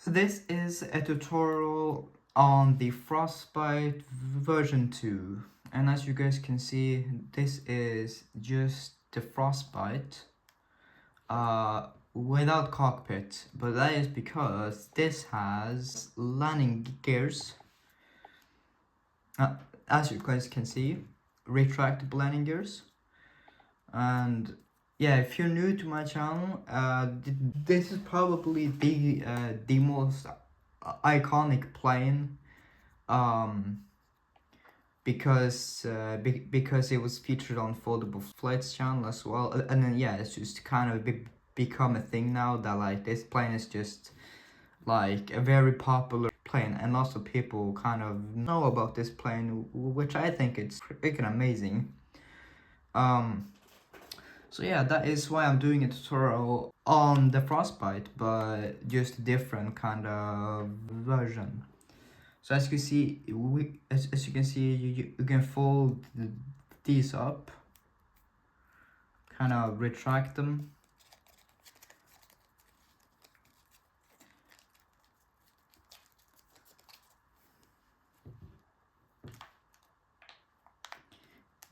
This is a tutorial on the Frostbite version 2, and as you guys can see, this is just the Frostbite without cockpit, but that is because this has landing gears, as you guys can see, retractable landing gears. And yeah, if you're new to my channel, this is probably the most iconic plane, because it was featured on Foldable Flights channel as well, and then yeah, it's just kind of become a thing now that like this plane is just like a very popular plane, and lots of people kind of know about this plane, which I think it's freaking amazing. So yeah, that is why I'm doing a tutorial on the Frostbite, but just a different kind of version. So as you see, as you can see, you can fold these up, kind of retract them.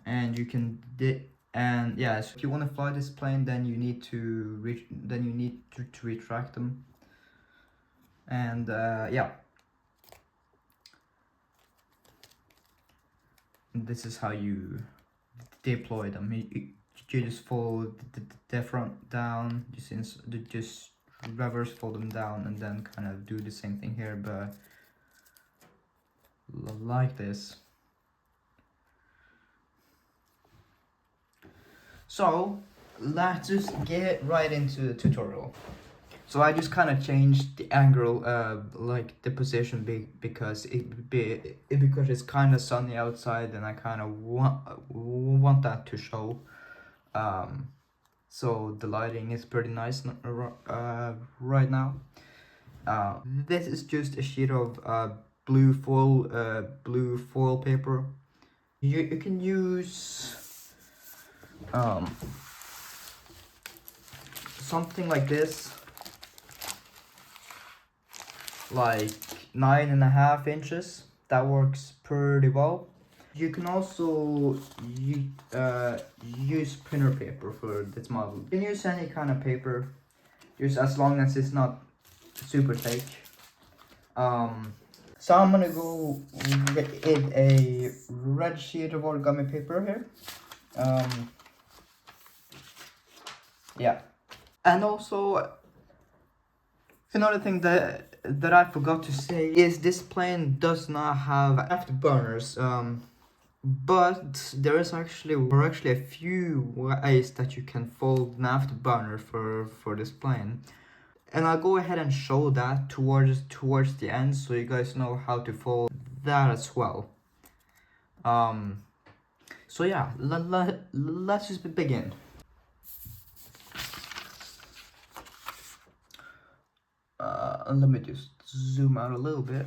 And you can and yeah, so if you want to fly this plane, then you need to retract them. And yeah, this is how you deploy them. You just fold the front down, just reverse fold them down, and then kind of do the same thing here, but like this. So let's just get right into the tutorial. So I just kind of changed the angle, like the position, because because it's kind of sunny outside, and I kind of want that to show. So the lighting is pretty nice right now. This is just a sheet of blue foil paper. You can use something like this, like 9.5 inches. That works pretty well. You can also use printer paper for this model. You can use any kind of paper, just as long as it's not super thick. So I'm gonna go with a red sheet of origami paper here. Yeah, and also another thing that I forgot to say is this plane does not have afterburners. But there is actually a few ways that you can fold an afterburner for this plane, and I'll go ahead and show that towards the end, so you guys know how to fold that as well. So yeah, let's just begin. Let me just zoom out a little bit.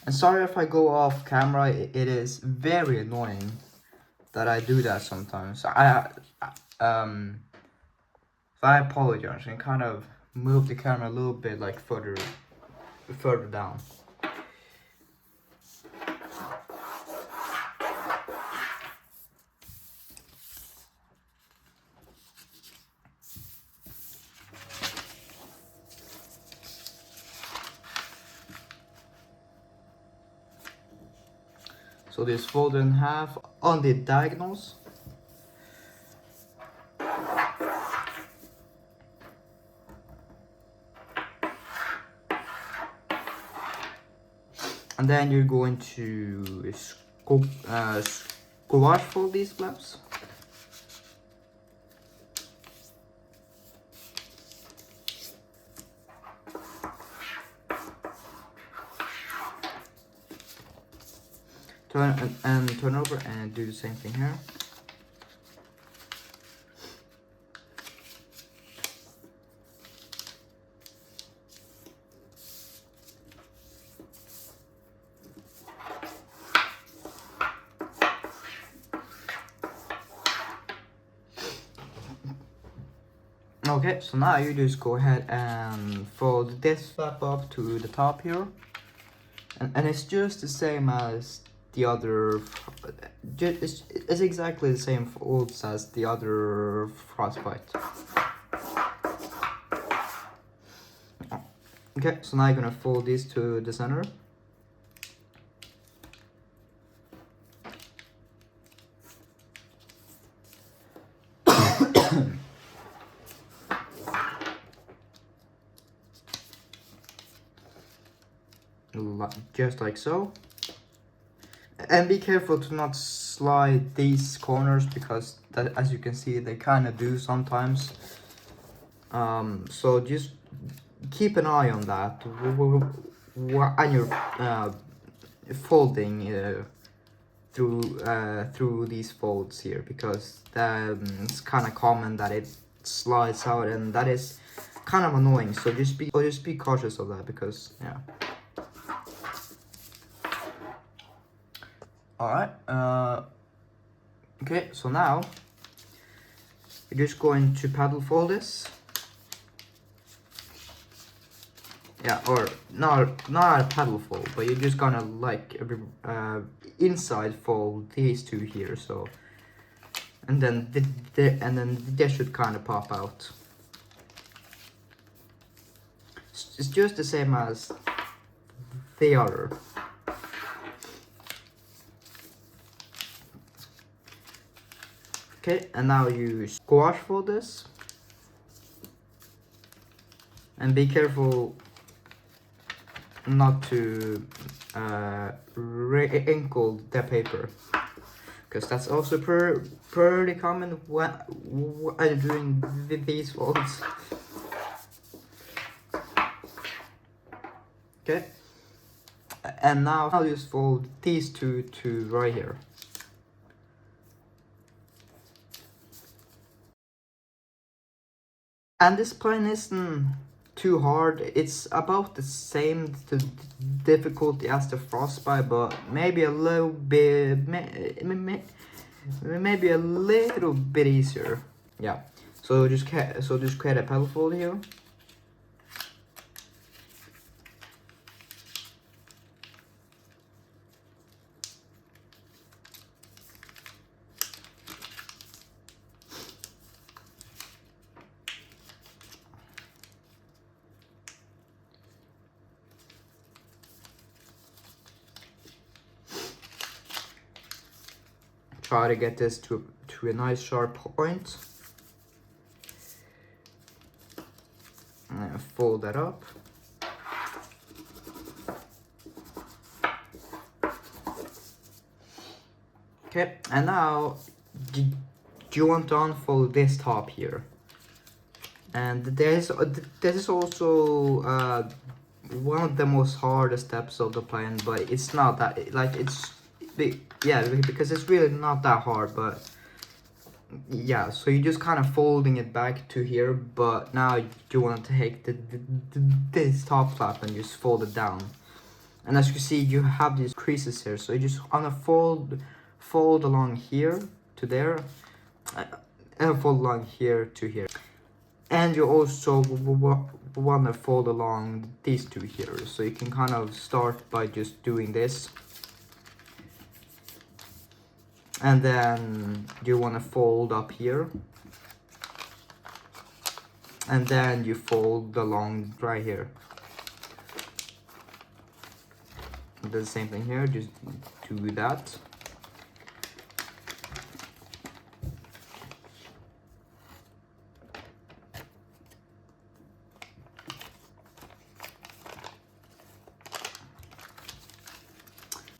And sorry if I go off camera, it is very annoying that I do that sometimes. So I apologize and kind of move the camera a little bit, like further down. So this fold in half on the diagonals. And then you're going to squash fold these flaps. Turn over and do the same thing here. Okay, so now you just go ahead and fold this flap up to the top here. And it's just the same as the other, it's exactly the same folds as the other Frostbite. Okay, so now you're gonna fold these to the center. Just like so. And be careful to not slide these corners, because that, as you can see, they kind of do sometimes. So just keep an eye on that when you're folding through these folds here, because it's kind of common that it slides out, and that is kind of annoying. So just be cautious of that, because yeah. Alright, okay, so now you're just going to paddle fold this. Yeah, or not a paddle fold, but you're just gonna like inside fold these two here, so, and then they should kind of pop out. It's just the same as the other. Okay, and now you squash for this, and be careful not to wrinkle the paper, because that's also pretty common when doing these folds. Okay, and now I'll just fold these two to right here. And this plane isn't too hard. It's about the same difficulty as the Frostbite, but maybe a little bit, maybe a little bit easier. Yeah. So just create a pedal fold here. Try to get this to a nice sharp point. And fold that up. Okay, and now you want to unfold this top here. And this is also one of the most hardest steps of the plan, but it's not that, like, yeah, because it's really not that hard, but yeah, so you're just kind of folding it back to here, but now you want to take this top flap and just fold it down. And as you can see, you have these creases here, so you just want to fold along here to there, and fold along here to here. And you also want to fold along these two here, so you can kind of start by just doing this. And then you want to fold up here. And then you fold along right here. Do the same thing here, just do that.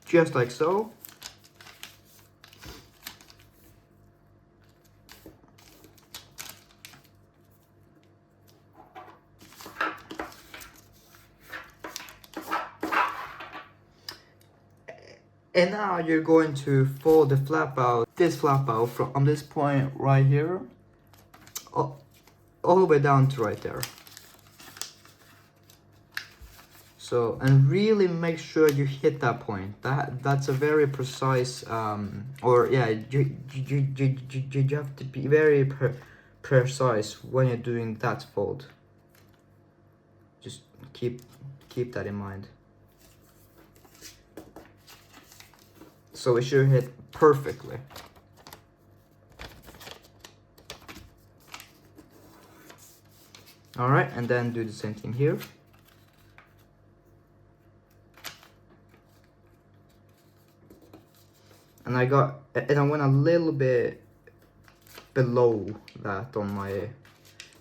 Just like so. And now you're going to fold the flap out, this flap out from this point right here, all the way down to right there. So, and really make sure you hit that point. That's a very precise, or yeah, you have to be very precise when you're doing that fold. Just keep that in mind. So it should hit perfectly. Alright, and then do the same thing here. And I went a little bit below that on my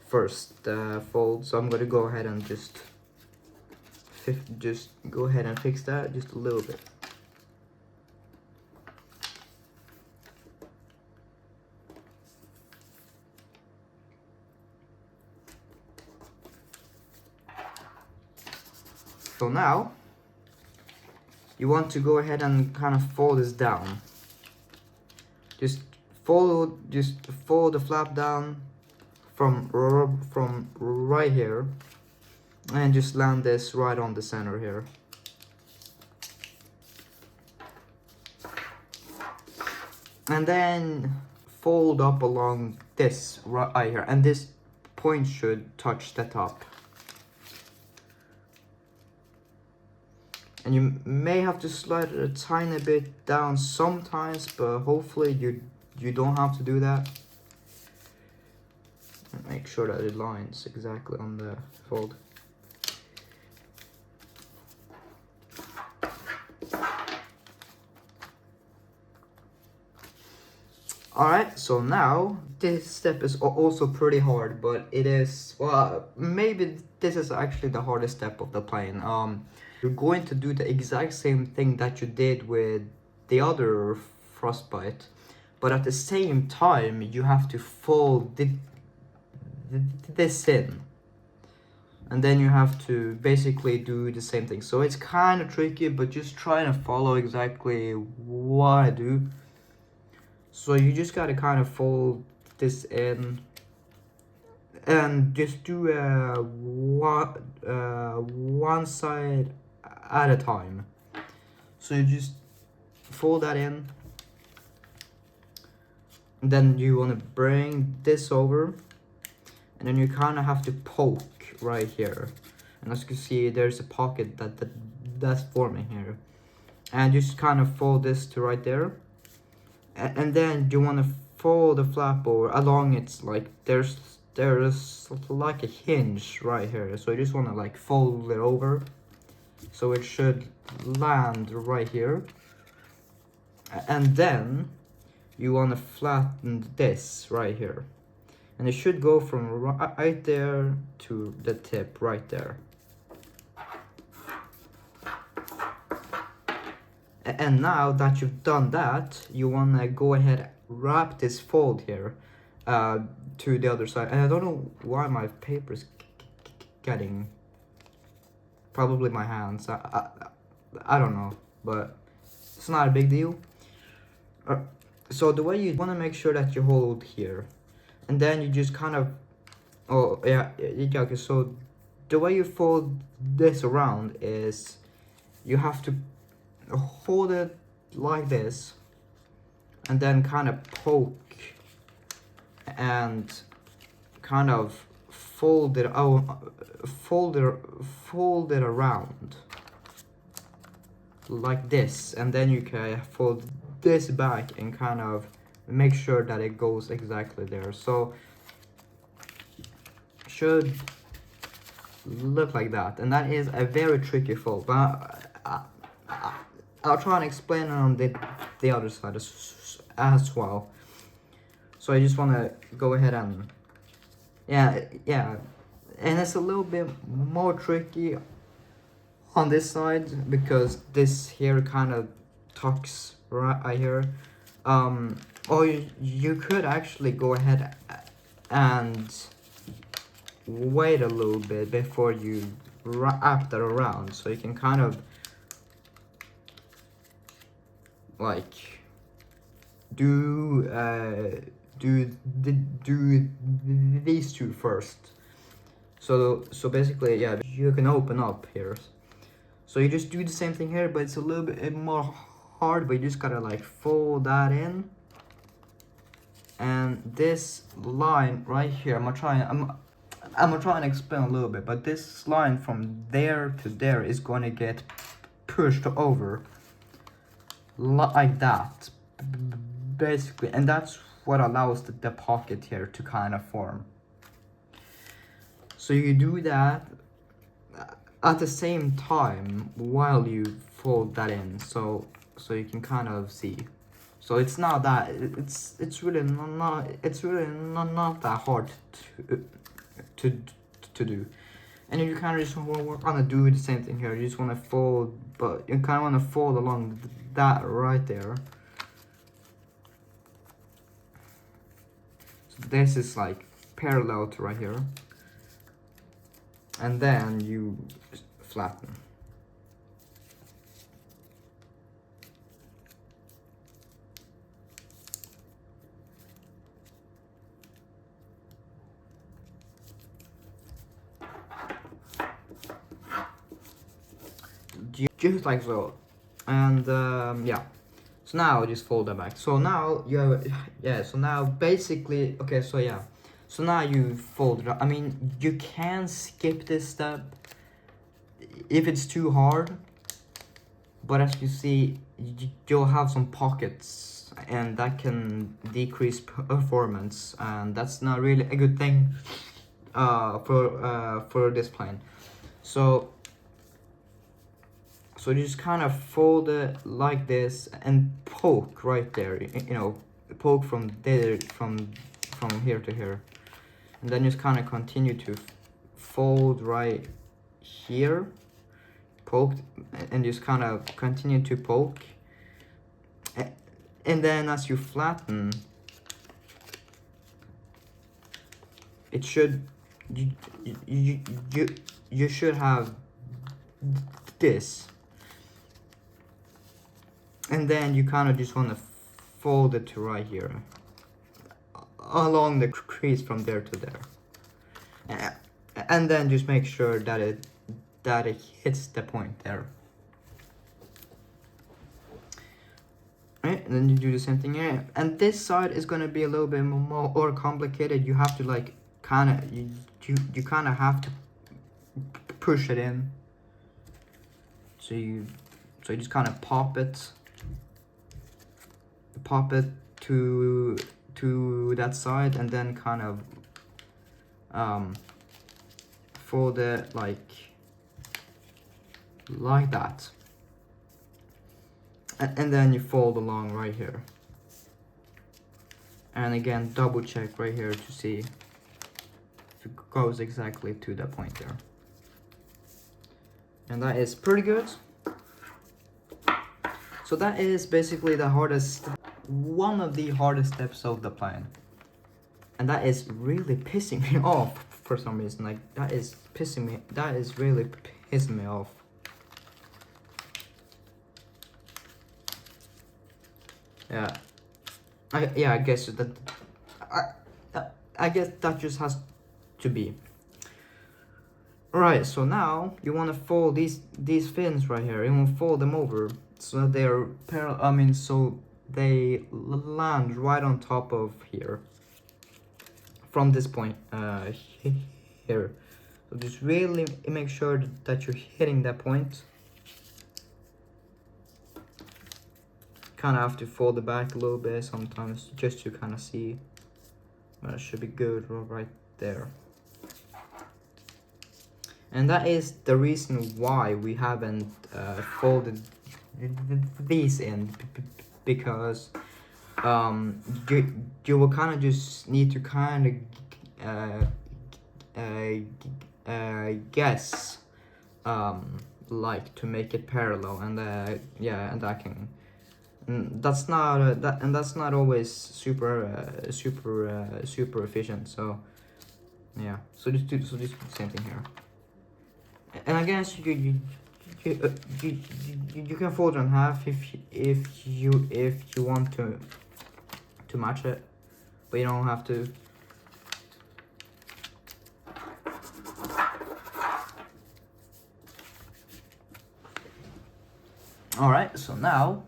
first fold, so I'm gonna go ahead and just go ahead and fix that just a little bit. So now you want to go ahead and kind of fold this down. Just fold the flap down from right here, and just land this right on the center here. And then fold up along this right here, and this point should touch the top. And you may have to slide it a tiny bit down sometimes, but hopefully you don't have to do that. And make sure that it lines exactly on the fold. Alright, so now this step is also pretty hard, but it is, well, maybe this is actually the hardest step of the plane. You're going to do the exact same thing that you did with the other Frostbite, but at the same time you have to fold this in, and then you have to basically do the same thing. So it's kind of tricky, but just try to follow exactly what I do. So you just gotta kind of fold this in and just do one side at a time. So you just fold that in, and then you want to bring this over, and then you kind of have to poke right here, and as you can see there's a pocket that's forming here, and just kind of fold this to right there, and then you want to fold the flap over along. It's like there's like a hinge right here, so you just want to like fold it over so it should land right here, and then you want to flatten this right here, and it should go from right there to the tip right there. And now that you've done that, you want to go ahead and wrap this fold here to the other side. And I don't know why my paper is getting, probably my hands, I don't know, but it's not a big deal. So the way you want to make sure that you hold here, and then you just kind of, okay, so the way you fold this around is you have to hold it like this, and then kind of poke and kind of fold it around like this, and then you can fold this back and kind of make sure that it goes exactly there. So should look like that, and that is a very tricky fold, but I'll try and explain it on the other side as well. So I just want to go ahead and yeah, and it's a little bit more tricky on this side because this here kind of tucks right here. Or you could actually go ahead and wait a little bit before you wrap that around, so you can kind of like do these two first. So basically, yeah, you can open up here. So you just do the same thing here, but it's a little bit more hard, but you just gotta like fold that in, and this line right here, I'm gonna try and explain a little bit, but this line from there to there is going to get pushed over like that, basically, and that's what allows the pocket here to kind of form. So you do that at the same time while you fold that in, so you can kind of see. So it's not that it's really not that hard to do. And you kind of just want to do the same thing here. You just want to fold, but you kind of want to fold along that right there. So this is like parallel to right here. And then you flatten. Just like so. And yeah, so now just fold that back. So now you have, yeah, so now basically, okay, so yeah, so now you fold it up. I mean, you can skip this step if it's too hard, but as you see, you'll have some pockets and that can decrease performance, and that's not really a good thing for this plane. So you just kind of fold it like this and poke right there, you know, poke from there, from here to here, and then just kind of continue to fold right here, poke, and just kind of continue to poke, and then as you flatten, it should, you should have this. And then you kind of just want to fold it to right here, along the crease from there to there, and then just make sure that it hits the point there. Right, and then you do the same thing here. And this side is gonna be a little bit more complicated. You have to like kind of you kind of have to push it in. So you just kind of pop it to that side, and then kind of fold it like that, and then you fold along right here, and again double check right here to see if it goes exactly to that point there, and that is pretty good. So that is basically one of the hardest steps of the plan, and that is really pissing me off for some reason. Like that is really pissing me off. Yeah, I guess that I guess that just has to be. Alright, so now you want to fold these fins right here. You want to fold them over so that they're parallel. I mean, so they land right on top of here. From this point here. So just really make sure that you're hitting that point. Kind of have to fold it back a little bit sometimes just to kind of see. But it should be good right there. And that is the reason why we haven't folded these in, because you will kind of just need to kind of guess like to make it parallel, and yeah, and that can that's not always super efficient. So yeah, so just do the same thing here. And I guess you can fold it in half if you want to match it, but you don't have to. All right, so now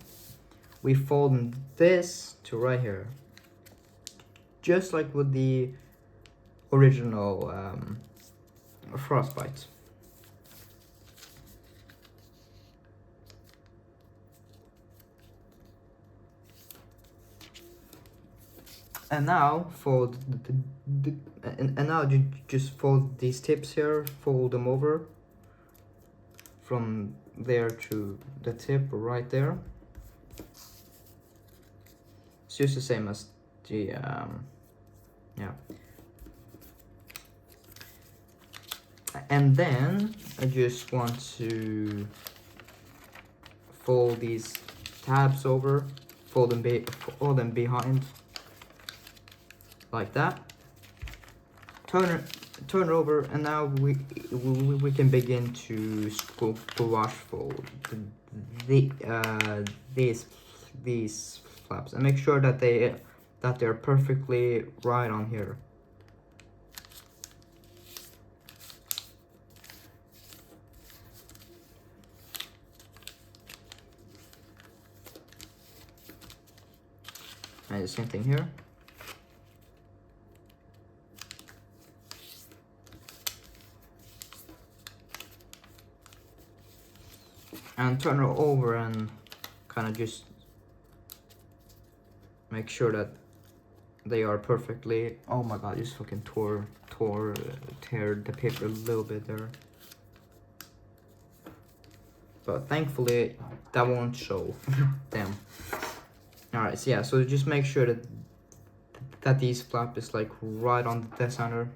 we fold this to right here, just like with the original Frostbite. And now fold and now you just fold these tips here, fold them over from there to the tip right there. It's just the same as the yeah. And then I just want to fold these tabs over, fold them behind, like that. Turn it over, and now we can begin to squash fold these flaps, and make sure that they're perfectly right on here. And the same thing here. And turn it over and kind of just make sure that they are perfectly. Oh my god, just fucking tear the paper a little bit there. But thankfully that won't show. Damn. Alright, so yeah, so just make sure that these flap is like right on the center.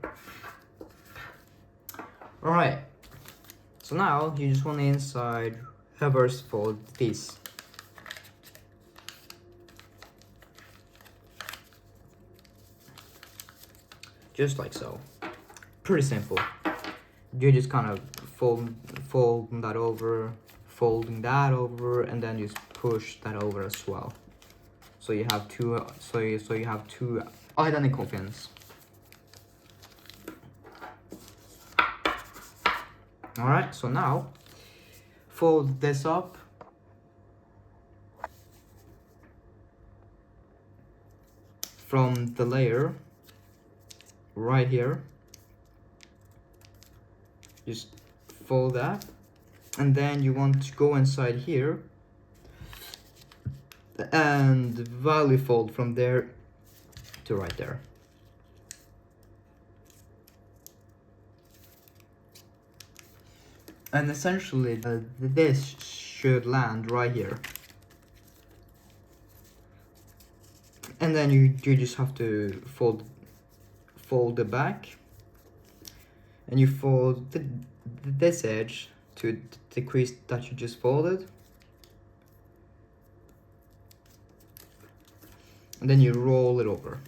Alright, so now you just want the inside reverse fold these. Just like so. Pretty simple. You just kind of fold that over, folding that over, and then just push that over as well. So you have two. So you have two identical fins. All right. So now fold this up. From the layer right here. Just fold that, and then you want to go inside here and valley fold from there to right there. And essentially this should land right here. And then you just have to fold the back, and you fold this edge to the crease that you just folded, and then you roll it over.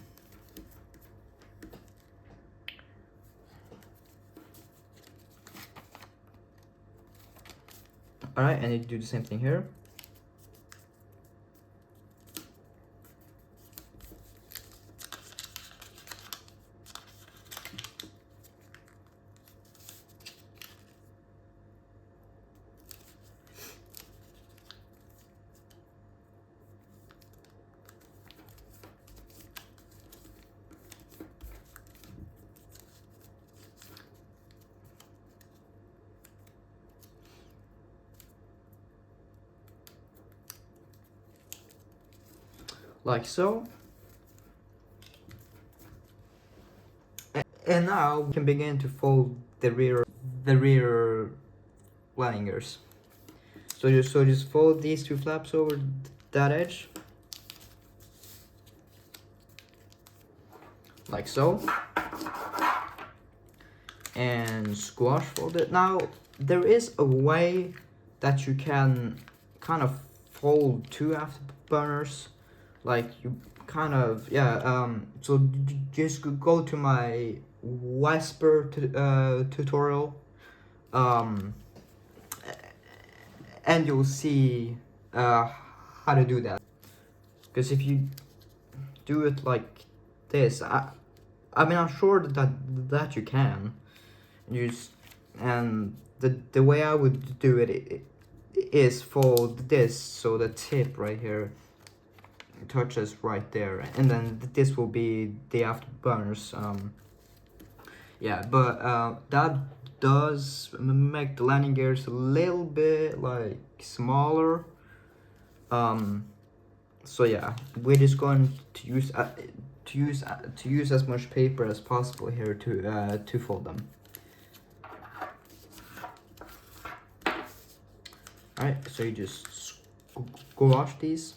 Alright, and you do the same thing here. Like so. And now we can begin to fold the rear landing gears. So just fold these two flaps over that edge, like so, and squash fold it. Now there is a way that you can kind of fold two afterburners. Like you kind of, so just go to my Whisper tutorial, and you'll see how to do that. Because if you do it like this, I mean, I'm sure that you can. And the way I would do it is fold this, so the tip right here touches right there, and then this will be the afterburners. Yeah, but that does make the landing gears a little bit like smaller. So yeah, we're just going to use as much paper as possible here to fold them. Alright, so you just squash these.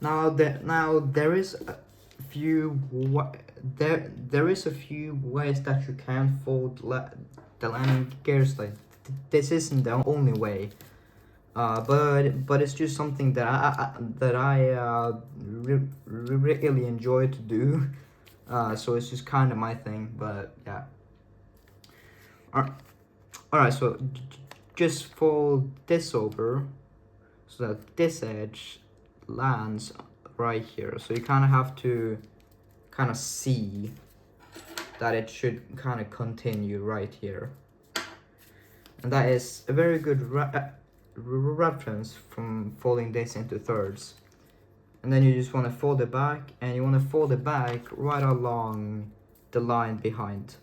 Now there is a few there is a few ways that you can fold the landing gears. Like this isn't the only way, but it's just something that I really enjoy to do. So it's just kind of my thing. But yeah. Alright, so just fold this over so that this edge lands right here. So you kind of have to kind of see that it should kind of continue right here. And that is a very good reference from folding this into thirds. And then you just want to fold it back, and you want to fold it back right along the line behind.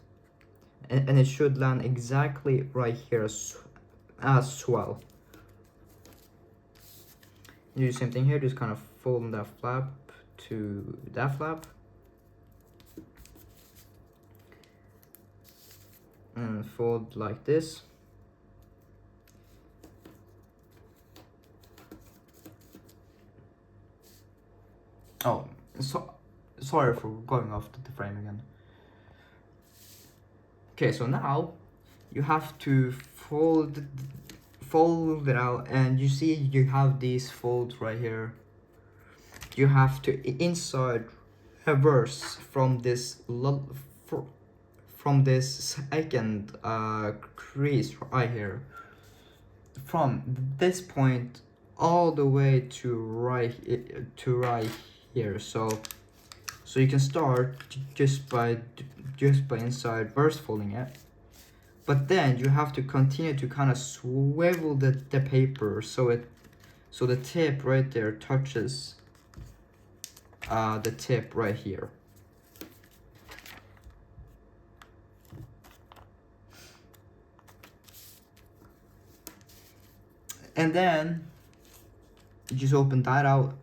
And it should land exactly right here as well. You do the same thing here, just kind of fold that flap to that flap. And fold like this. Oh, sorry for going off the frame again. Okay, so now you have to fold it out, and you see you have these folds right here. You have to inside reverse from this second crease right here, from this point all the way to right here. So you can start just by inside reverse folding it, but then you have to continue to kind of swivel the paper so the tip right there touches the tip right here. And then you just open that out,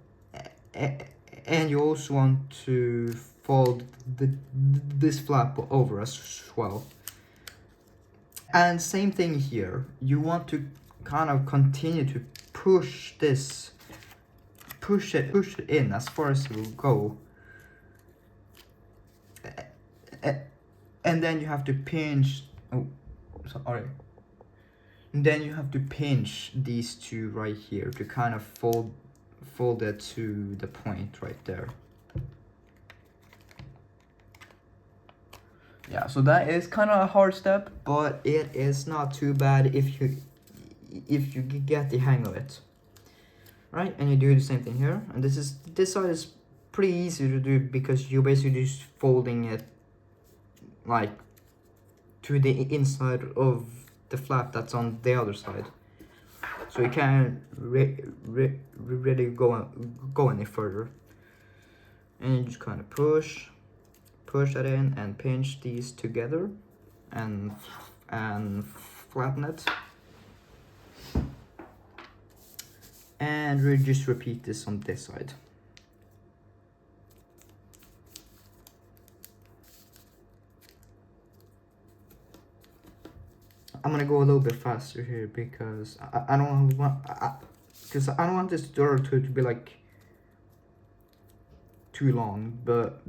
and you also want to fold this flap over as well. And same thing here, you want to kind of continue to push it in as far as it will go. And then you have to pinch, and then you have to pinch these two right here to kind of fold it to the point right there. Yeah, so that is kind of a hard step, but it is not too bad if you get the hang of it. Right, and you do the same thing here, and this side is pretty easy to do because you're basically just folding it like to the inside of the flap that's on the other side, so you can't really go any further. And you just kind of push that in and pinch these together and flatten it, and we just repeat this on this side. I'm gonna go a little bit faster here because I don't want this tutorial to be like too long, but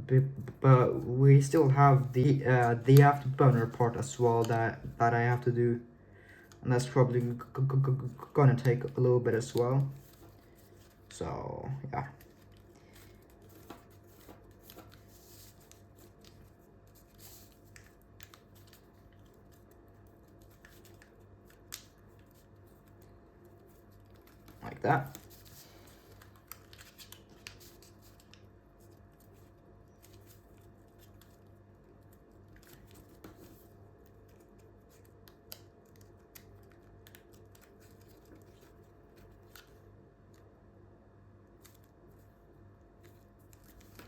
we still have the afterburner part as well that I have to do, and that's probably gonna take a little bit as well. So yeah. Like that.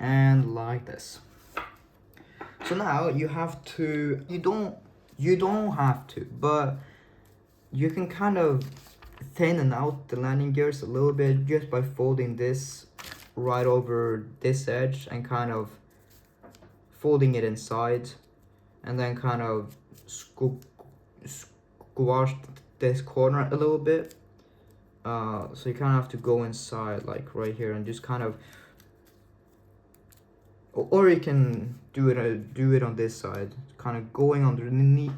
and like this. So now you have to, you don't have to, but you can kind of thin out the landing gears a little bit just by folding this right over this edge and kind of folding it inside, and then kind of squash this corner a little bit. So you kind of have to go inside like right here and just kind of, or you can do it on this side, kind of going underneath.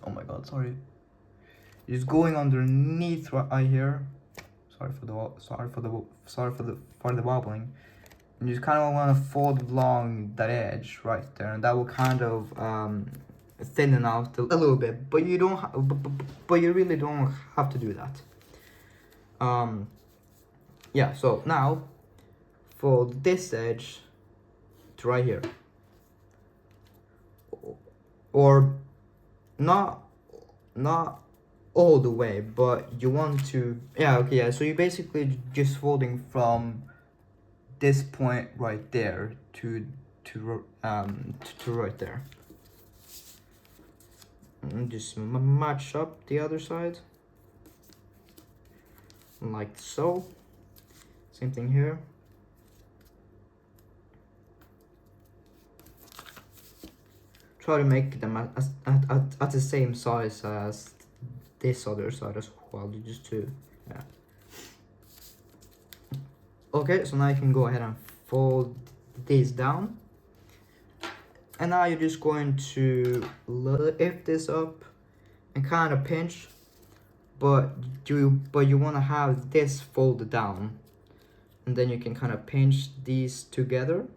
Oh my god, sorry. Just going underneath right here. Sorry for the wobbling. And you just kind of want to fold along that edge right there, and that will kind of thin out a little bit. But you don't, but you really don't have to do that. Yeah. So now, fold this edge to right here, or not all the way, but you want to, yeah, okay, yeah. So you're basically just folding from this point right there to right there, and just match up the other side like so. Same thing here. Try to make them at the same size as this other side as well, just to, yeah. Okay, so now you can go ahead and fold this down, and now you're just going to lift this up and kind of pinch, but you want to have this folded down, and then you can kind of pinch these together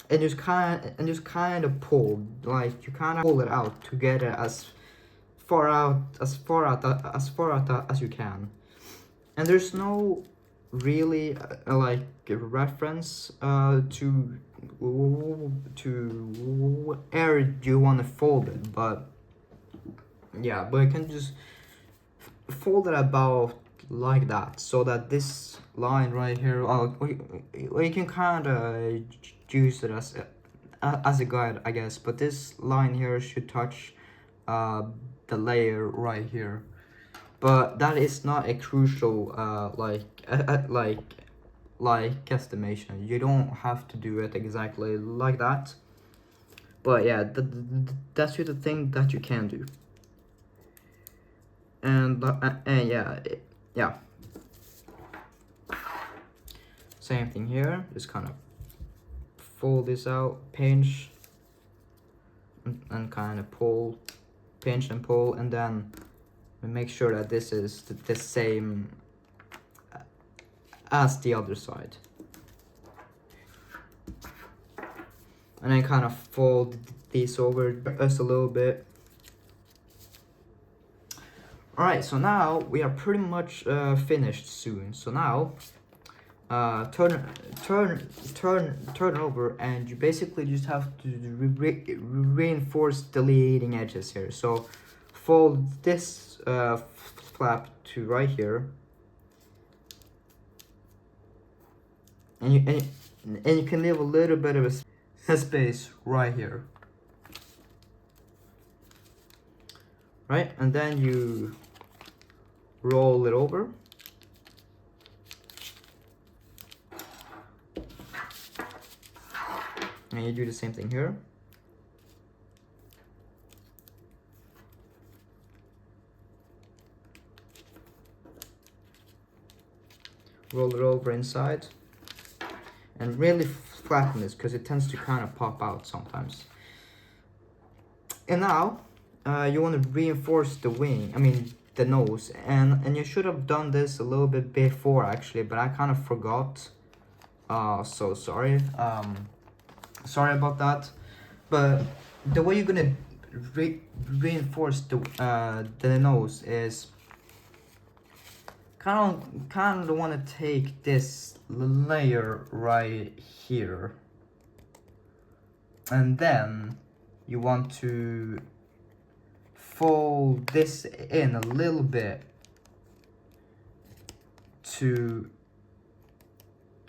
and just kind of pull, like you kind of pull it out together as far out as you can. And there's no really like a reference to where you want to fold it, but yeah, but you can just fold it about like that, so that this line right here, you can kind of use it as a guide, I guess, but this line here should touch the layer right here, but that is not a crucial like estimation. You don't have to do it exactly like that, but yeah, that's the thing that you can do. And yeah, same thing here. Just kind of fold this out, pinch, and kind of pull, pinch and pull, and then make sure that this is the same as the other side, and then kind of fold these over just a little bit. Alright, so now we are pretty much finished soon. So now turn over, and you basically just have to reinforce the leading edges here. So fold this flap to right here, and you can leave a little bit of a space right here, right? And then you roll it over, and you do the same thing here. Roll it over inside, and really flatten this because it tends to kind of pop out sometimes. And now you want to reinforce the wing, the nose, and you should have done this a little bit before actually, but I kind of forgot. So sorry. Sorry about that. But the way you're gonna reinforce the nose is kind of want to take this layer right here, and then you want to fold this in a little bit to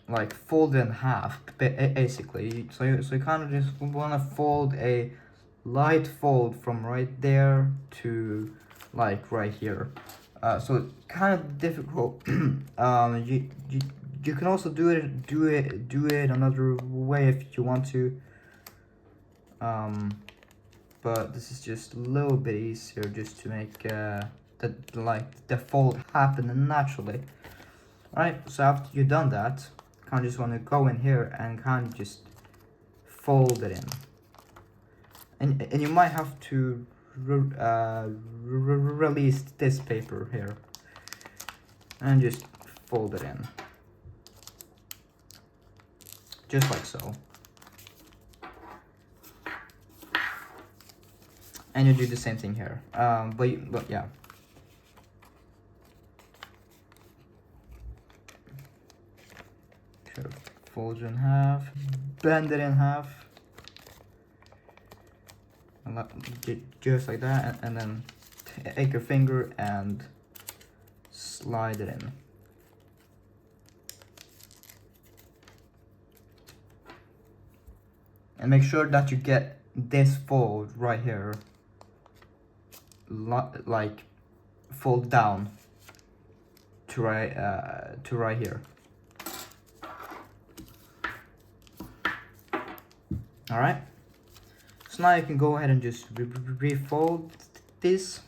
like fold it in half, basically. So you kind of just want to fold a light fold from right there to like right here. So it's kind of difficult. You can also do it another way if you want to. But this is just a little bit easier just to make the fold happen naturally. Alright, so after you've done that, kind of just want to go in here and kind of just fold it in. And you might have to release this paper here and just fold it in, just like so. And you do the same thing here, but yeah. Okay, fold it in half, bend it in half. Just like that, and then take your finger and slide it in. And make sure that you get this fold right here, like fold down to right here. All right. So now you can go ahead and just refold this,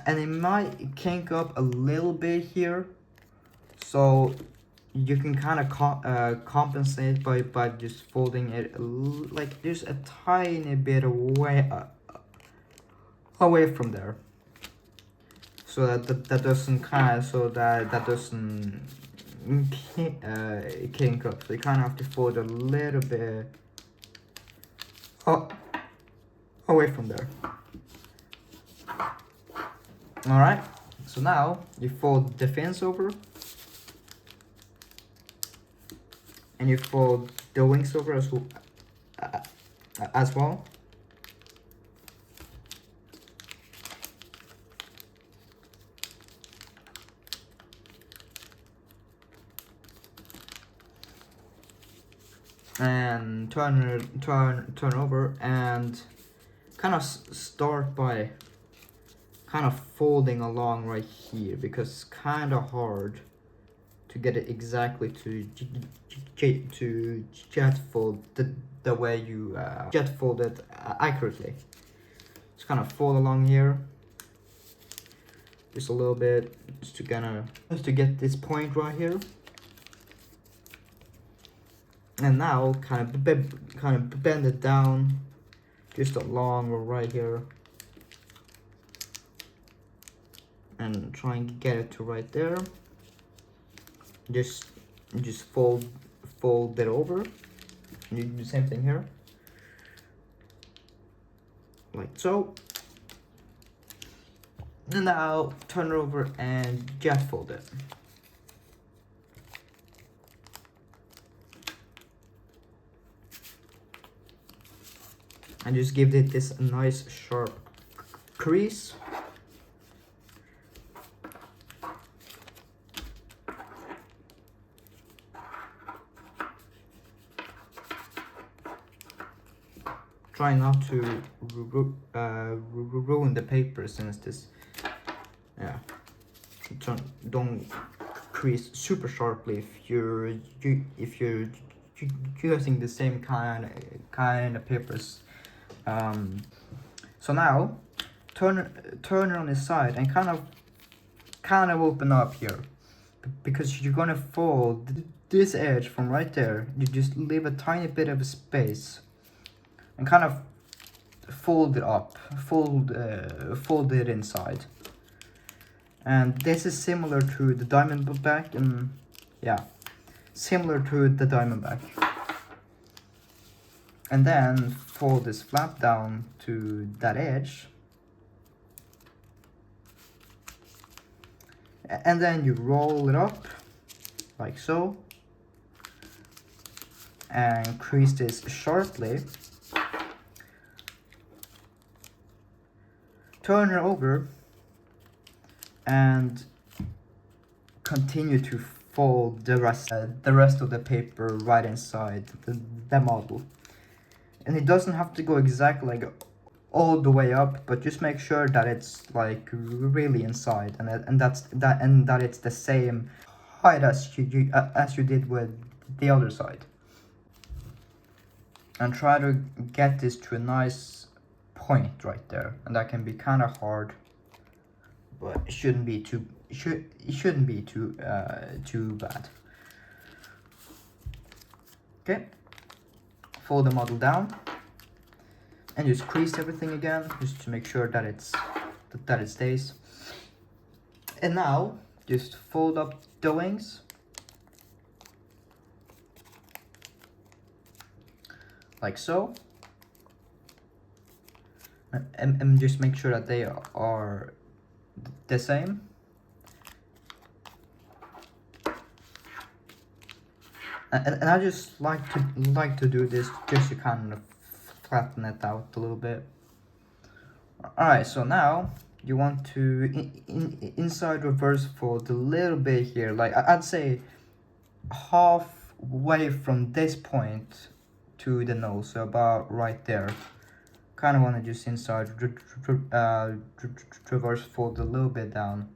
and it might kink up a little bit here, so you can kind of compensate by just folding it like just a tiny bit away from there, so that doesn't kink up. So you kind of have to fold a little bit away from there. All right, so now you fold the fins over, and you fold the wings over as well. And turn over, and kind of start by kind of folding along right here, because it's kind of hard to get it exactly to jet fold the way you jet fold it accurately. Just kind of fold along here just a little bit, just to get this point right here. And now kind of bend it down just along right here, and try and get it to right there. Just fold it over, and you do the same thing here, like so. And now turn it over and jet fold it. And just give it this nice sharp crease. Try not to ruin the paper, since this, yeah, don't crease super sharply if you're using the same kind of papers. So now turn it on its side and kind of open up here, because you're gonna fold this edge from right there. You just leave a tiny bit of a space and kind of fold it up, fold it inside. And this is similar to the Diamondback, and yeah, similar to the Diamondback. And then fold this flap down to that edge, and then you roll it up like so, and crease this sharply. Turn it over and continue to fold the rest of the paper right inside the model. And it doesn't have to go exactly like all the way up, but just make sure that it's like really inside, and that it's the same height as you did with the other side. And try to get this to a nice point right there, and that can be kind of hard, but it shouldn't be too too bad. Okay, fold the model down and just crease everything again, just to make sure that it stays. And now just fold up the wings like so, and just make sure that they are the same. And I just like to do this just to kind of flatten it out a little bit. Alright, so now you want to inside reverse fold a little bit here, like I'd say halfway from this point to the nose, so about right there. Kind of want to just inside reverse fold a little bit down,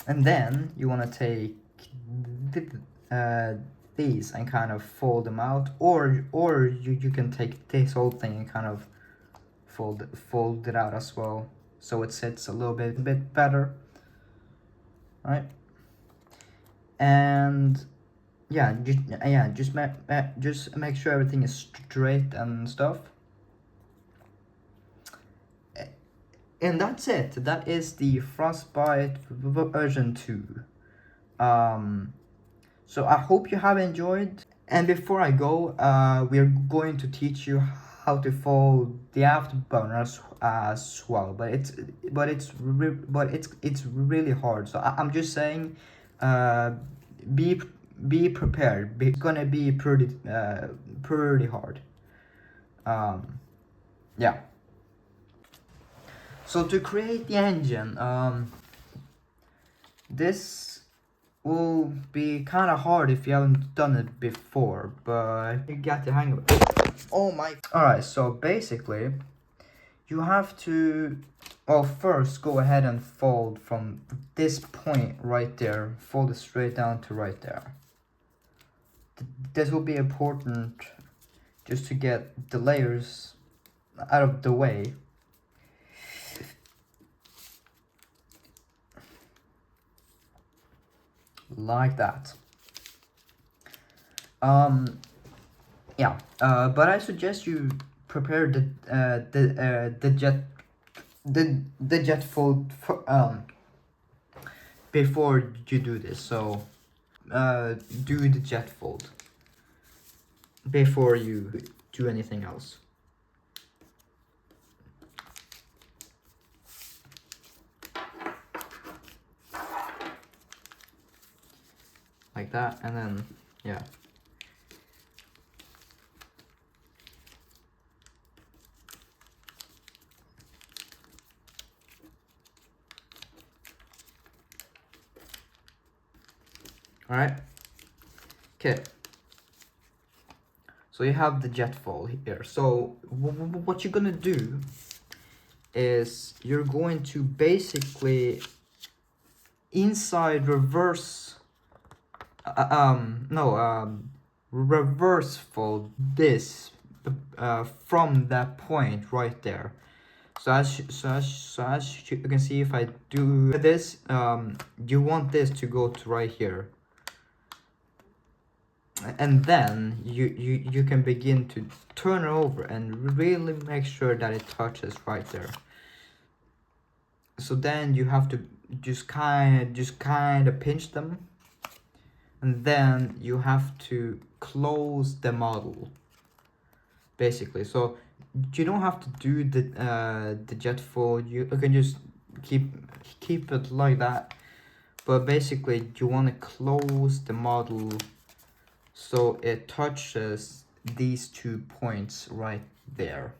and then you want to take these and kind of fold them out, or you can take this whole thing and kind of fold it out as well, so it sits a little bit better, right? And yeah, just make sure everything is straight and stuff. And that's it. That is the Frostbite version 2. So I hope you have enjoyed. And before I go, we're going to teach you how to fold the afterburners as well. But it's really hard. So I'm just saying, be prepared. It's gonna be pretty hard. Yeah. So to create the engine, this will be kind of hard if you haven't done it before, but you get the hang of it. Oh my. Alright, so basically, you have to, well, first go ahead and fold from this point right there, fold it straight down to right there. This will be important just to get the layers out of the way. Like that. Yeah, but I suggest you prepare the jet fold before you do this. So do the jet fold before you do anything else. Like that, and then yeah. All right. Okay. So you have the jet fold here. So what you're gonna do is you're going to basically inside reverse reverse fold this from that point right there. So as you can see, if I do this, you want this to go to right here, and then you can begin to turn it over and really make sure that it touches right there. So then you have to just kind of pinch them, and then you have to close the model basically. So you don't have to do the jet fold, you can just keep it like that, but basically you want to close the model so it touches these 2 points right there.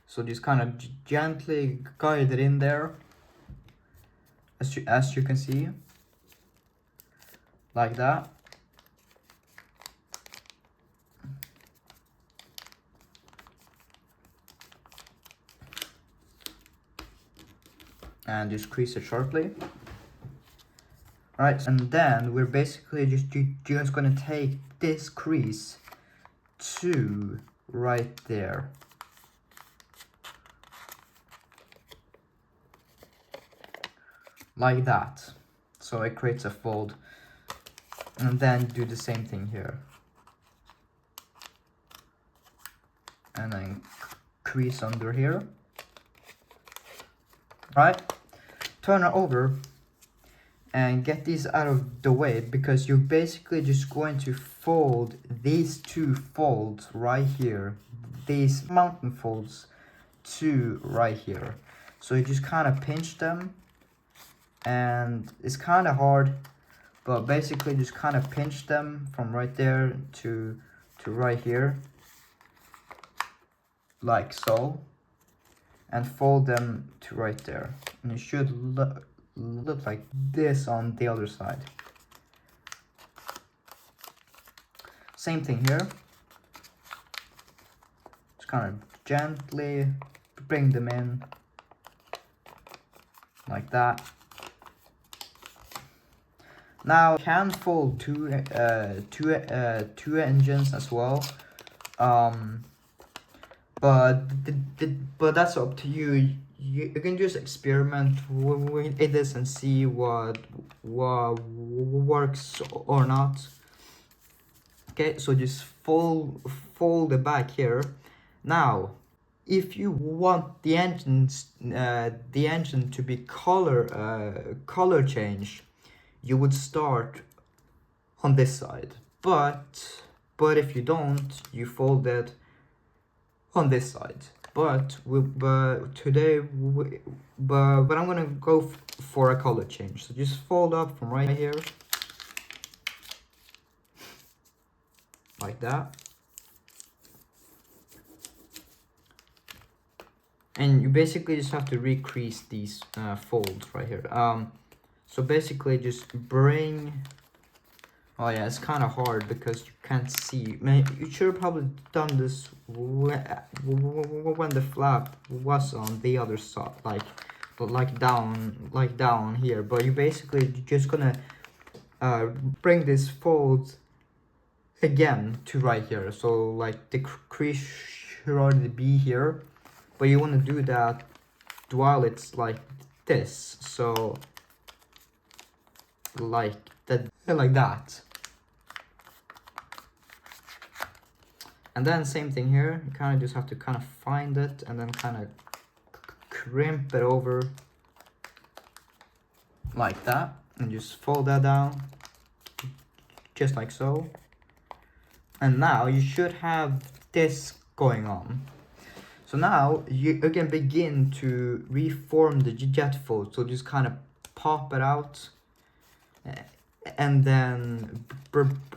So just kind of gently guide it in there, as you can see, like that. And just crease it sharply. Right, and then we're basically just gonna take this crease to right there. Like that. So it creates a fold. And then do the same thing here. And then crease under here. Right? Turn it over and get these out of the way, because you're basically just going to fold these two folds right here, these mountain folds, to right here. So you just kind of pinch them, and it's kind of hard, but basically just kind of pinch them from right there to right here, like so, and fold them to right there, and it should look like this on the other side. Same thing here. Just kind of gently bring them in like that. Now you can fold two engines as well, but that's up to you. You can just experiment with this and see what works or not. Okay, so just fold it back here. Now, if you want the engine to be color change, you would start on this side. But if you don't, you fold it on this side. But I'm gonna go for a color change. So just fold up from right here, like that. And you basically just have to recrease these folds right here. So basically just bring... Oh yeah, it's kind of hard because you can't see. Man, you should have probably done this when the flap was on the other side, like down here. But you basically just gonna bring this fold again to right here. So like the crease should already be here, but you want to do that while it's like this. So like that. And then same thing here, you kind of just have to kind of find it and then kind of crimp it over like that, and just fold that down just like so. And now you should have this going on. So now you can begin to reform the jet fold. So just kind of pop it out and then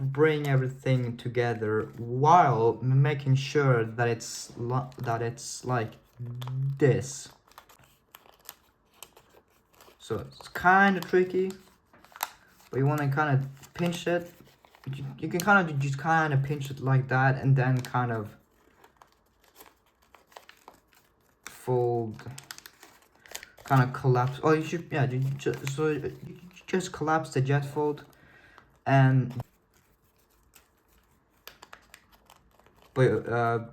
bring everything together while making sure that it's like this. So it's kind of tricky, but you want to kind of pinch it. You can kind of just kind of pinch it like that, and then kind of fold, kind of collapse. Oh, you should, yeah, just collapse the jet fold, and but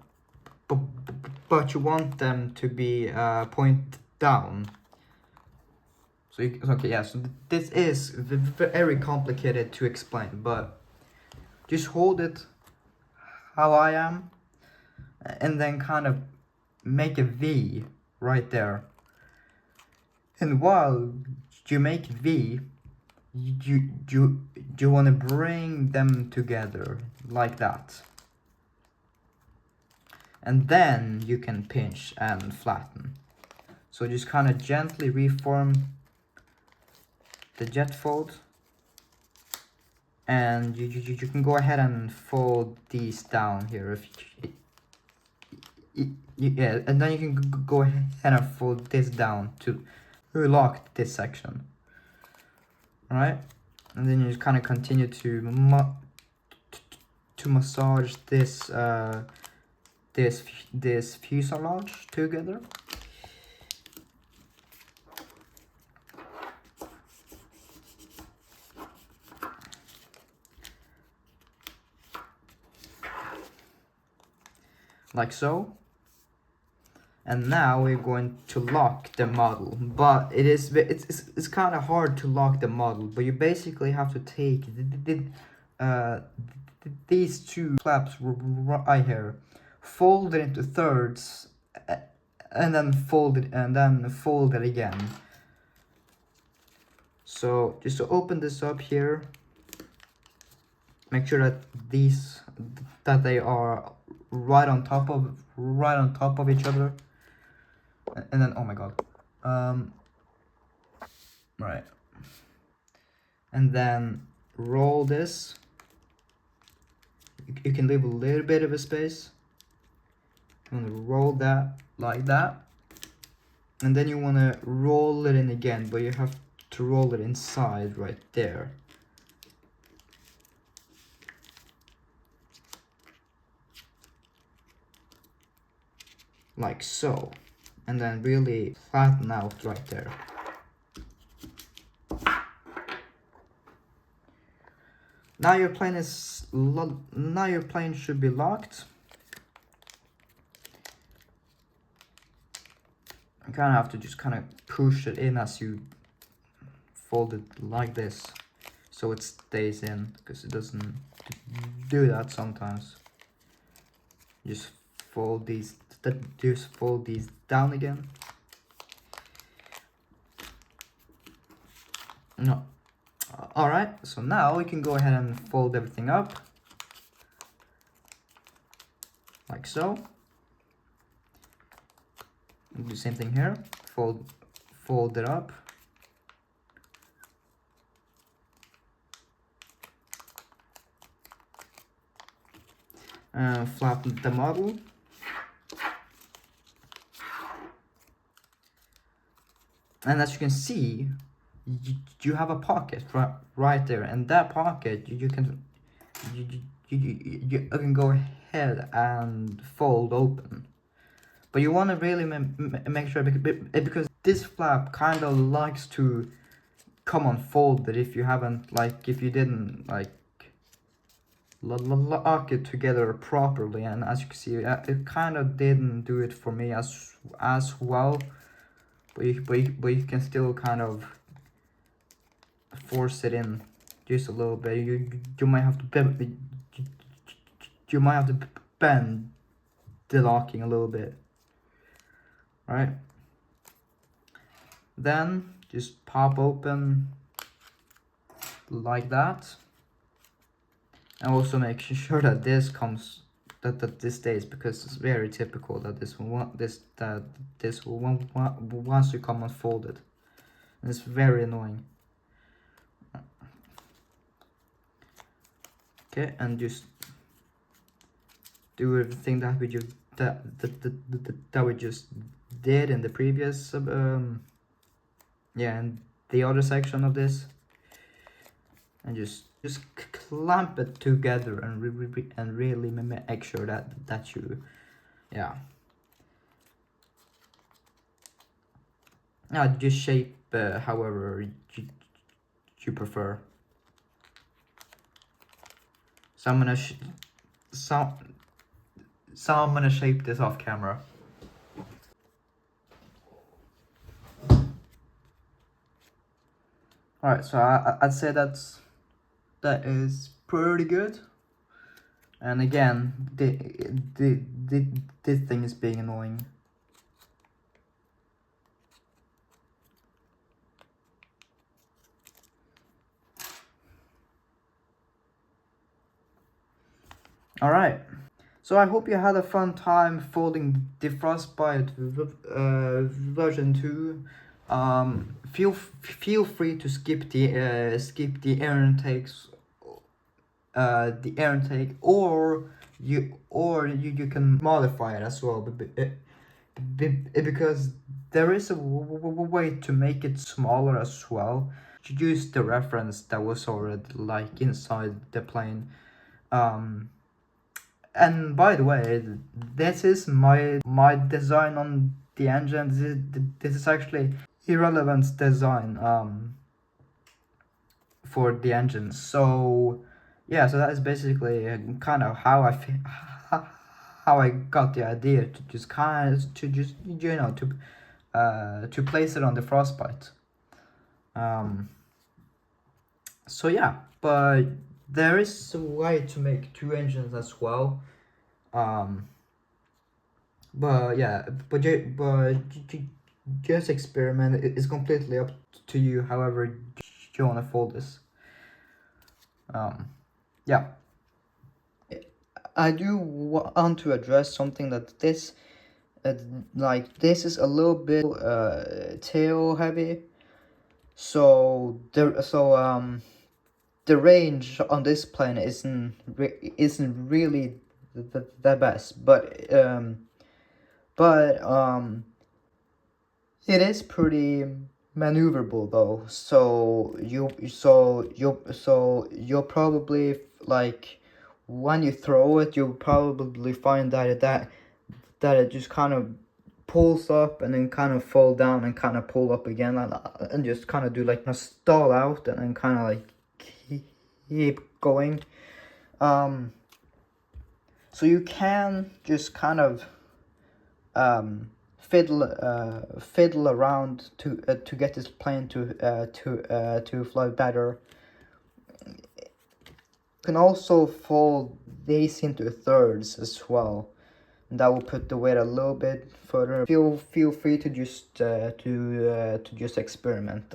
you want them to be point down. So okay, yeah. So this is very complicated to explain, but just hold it how I am, and then kind of make a V right there. And while you make V, you want to bring them together like that, and then you can pinch and flatten. So just kind of gently reform the jet fold, and you can go ahead and fold these down here if yeah, and then you can go ahead and fold this down to lock this section. right? And then you just kind of continue to massage this this fuselage together. Like so. And now we're going to lock the model, but it's kind of hard to lock the model, but you basically have to take these two flaps right here, fold it into thirds, and then fold it again. So just to open this up here, make sure that they are right on top of each other. And then, oh my god, right, and then roll this. You can leave a little bit of a space. You want to roll that like that, and then you want to roll it in again, but you have to roll it inside right there. Like so. And then really flatten out right there. Now your plane should be locked. You kind of have to just kind of push it in as you fold it like this, so it stays in, because it doesn't do that sometimes. Just fold these down again. No. Alright, so now we can go ahead and fold everything up. Like so. Do the same thing here. Fold it up. Flatten the model. And as you can see, you have a pocket right there, and that pocket you can go ahead and fold open. But you want to really make sure, because this flap kind of likes to come unfolded if you didn't like lock it together properly. And as you can see, it kind of didn't do it for me as well. But you can still kind of force it in just a little bit. You might have to bend the locking a little bit, right? Then just pop open like that, and also make sure that this comes that this stays, because it's very typical that this wants to come unfolded, and it's very annoying. Okay, and just do everything that we just that we just did in the previous yeah, and the other section of this, and just clamp it together and really make sure that you, yeah, just shape however you prefer. So I'm gonna I'm gonna shape this off camera. Alright, so I'd say that is pretty good. And again, this thing is being annoying. Alright, so I hope you had a fun time folding the Frostbite version 2. Feel free to skip the air intakes, or you can modify it as well, because there is a way to make it smaller as well. use the reference that was already like inside the plane. And by the way, this is my design on the engine. This is actually irrelevant design for the engine. So yeah, so that is basically kind of how I feel, how I got the idea to just to place it on the Frostbite. So yeah, but there is a way to make two engines as well. But yeah, just experiment. It's completely up to you. However you wanna fold this. Yeah. I do want to address something that this, this is a little bit tail heavy. So the range on this plane isn't really the best, but it is pretty maneuverable though. So you'll probably like when you throw it, you'll probably find that it just kind of pulls up and then kind of fall down and kind of pull up again, and just kind of do like a stall out and then kind of like keep going. So you can just kind of fiddle around to get this plane to fly better. You can also fold these into thirds as well. And that will put the weight a little bit further. Feel free to just experiment